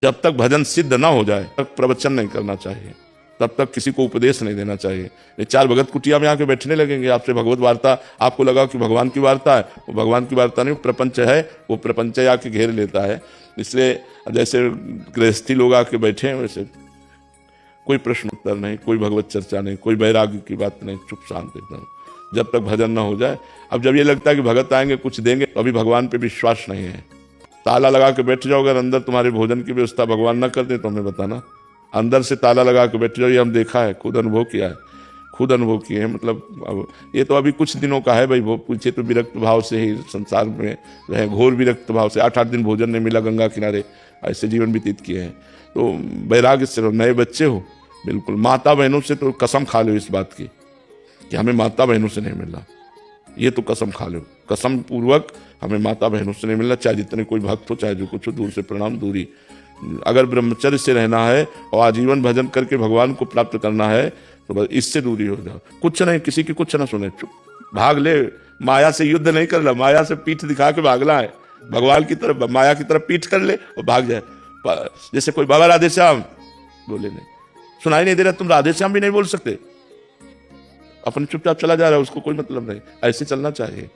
जब तक भजन सिद्ध ना हो जाए तब प्रवचन नहीं करना चाहिए, तब तक किसी को उपदेश नहीं देना चाहिए। ये चार भगत कुटिया में आके बैठने लगेंगे, आपसे भगवत वार्ता, आपको लगा कि भगवान की वार्ता है, वो भगवान की वार्ता नहीं, वो प्रपंच है, वो प्रपंच आके घेर लेता है। इसलिए जैसे गृहस्थी लोग आके बैठे हैं वैसे कोई प्रश्न उत्तर नहीं, कोई भगवत चर्चा नहीं, कोई वैराग्य की बात नहीं, चुप शांत एकदम, जब तक भजन ना हो जाए। अब जब ये लगता है कि भगत आएंगे कुछ देंगे, तो अभी भगवान पे विश्वास नहीं है। ताला लगा के बैठ जाओ, अगर अंदर तुम्हारे भोजन की व्यवस्था भगवान ना कर दे तो हमें बताना। अंदर से ताला लगा के बैठ जाओ, ये हम देखा है, खुद अनुभव किया है, खुद अनुभव किए हैं। मतलब अब ये तो अभी कुछ दिनों का है भाई, वो पूछे तो विरक्त भाव से ही संसार में रहे, घोर विरक्त भाव से, 8-8 दिन भोजन नहीं मिला, गंगा किनारे ऐसे जीवन व्यतीत किए हैं। तो वैराग्य से, नए बच्चे हो बिल्कुल, माता बहनों से तो कसम खा लो इस बात की कि हमें माता बहनों से नहीं मिला, ये तो कसम खा लो, कसम पूर्वक हमें माता बहनों से नहीं मिलना, चाहे जितने कोई भक्त हो, चाहे जो कुछ हो, दूर से प्रणाम दूरी। अगर ब्रह्मचर्य से रहना है और आजीवन भजन करके भगवान को प्राप्त करना है तो बस इससे दूरी हो जाओ। कुछ नहीं, किसी की कुछ ना सुने, चुप भाग ले। माया से युद्ध नहीं करना, माया से पीठ दिखा के भागना है, भगवान की तरफ, माया की तरफ पीठ कर ले और भाग जाए। जैसे कोई बाबा राधे श्याम बोले, नहीं सुनाई नहीं दे रहा, तुम राधे श्याम भी नहीं बोल सकते, अपन चुपचाप चला जा रहा है, उसको कोई मतलब नहीं। ऐसे चलना चाहिए।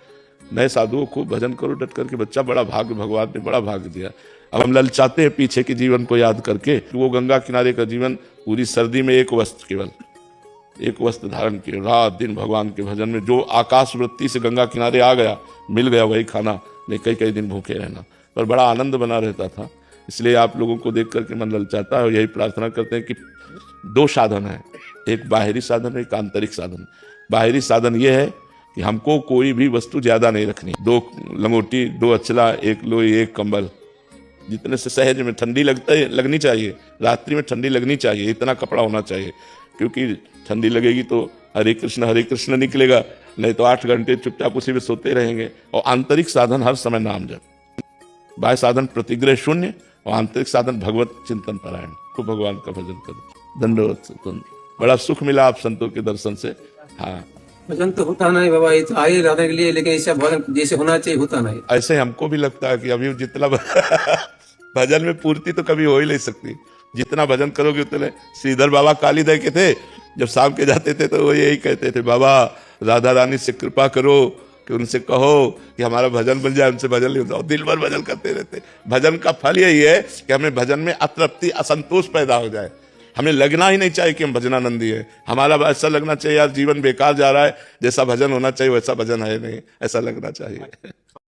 नए साधुओं को भजन करो डट करके, बच्चा बड़ा भाग्य, भगवान ने बड़ा भाग्य दिया। अब हम ललचाते हैं पीछे के जीवन को याद करके, वो गंगा किनारे का जीवन, पूरी सर्दी में एक वस्त्र, केवल एक वस्त्र धारण किए, रात दिन भगवान के भजन में। जो आकाश वृत्ति से गंगा किनारे आ गया, मिल गया वही खाना, नहीं कई कई दिन भूखे रहना, पर बड़ा आनंद बना रहता था। इसलिए आप लोगों को देख करके मन ललचाता है, और यही प्रार्थना करते हैं कि 2 साधन है, एक बाहरी साधन, एक आंतरिक साधन। बाहरी साधन ये है कि हमको कोई भी वस्तु ज्यादा नहीं रखनी, 2 लंगोटी, 2 अचला, 1 लोई, 1 कंबल, जितने से सहज में ठंडी लगनी चाहिए, रात्रि में ठंडी लगनी चाहिए, इतना कपड़ा होना चाहिए, क्योंकि ठंडी लगेगी तो हरे कृष्ण निकलेगा, नहीं तो 8 घंटे चुपचाप उसी में सोते रहेंगे। और आंतरिक साधन हर समय नाम जप, बाह्य साधन प्रतिग्रह शून्य, और आंतरिक साधन भगवत चिंतन पारायण, खूब भगवान का भजन करो। दंडवत, बड़ा सुख मिला आप संतों के दर्शन से। हाँ, भजन तो होता नहीं बाबा, आए रहने के लिए, लेकिन ऐसा भजन जैसे होना चाहिए होता नहीं। ऐसे हमको भी लगता है कि अभी जितना भजन में पूर्ति तो कभी हो ही नहीं सकती, जितना भजन करोगे उतने। श्रीधर बाबा कालीदय के थे, जब शाम के जाते थे तो वो यही कहते थे, बाबा राधा रानी से कृपा करो कि उनसे कहो कि हमारा भजन बन जाए, उनसे भजन नहीं होता, दिन भर भजन करते रहते। भजन का फल यही है कि हमें भजन में अतृप्ति, असंतोष पैदा हो जाए, हमें लगना ही नहीं चाहिए कि हम भजनानंदी है। हमारा ऐसा लगना चाहिए यार जीवन बेकार जा रहा है, जैसा भजन होना चाहिए वैसा भजन है नहीं, ऐसा लगना चाहिए।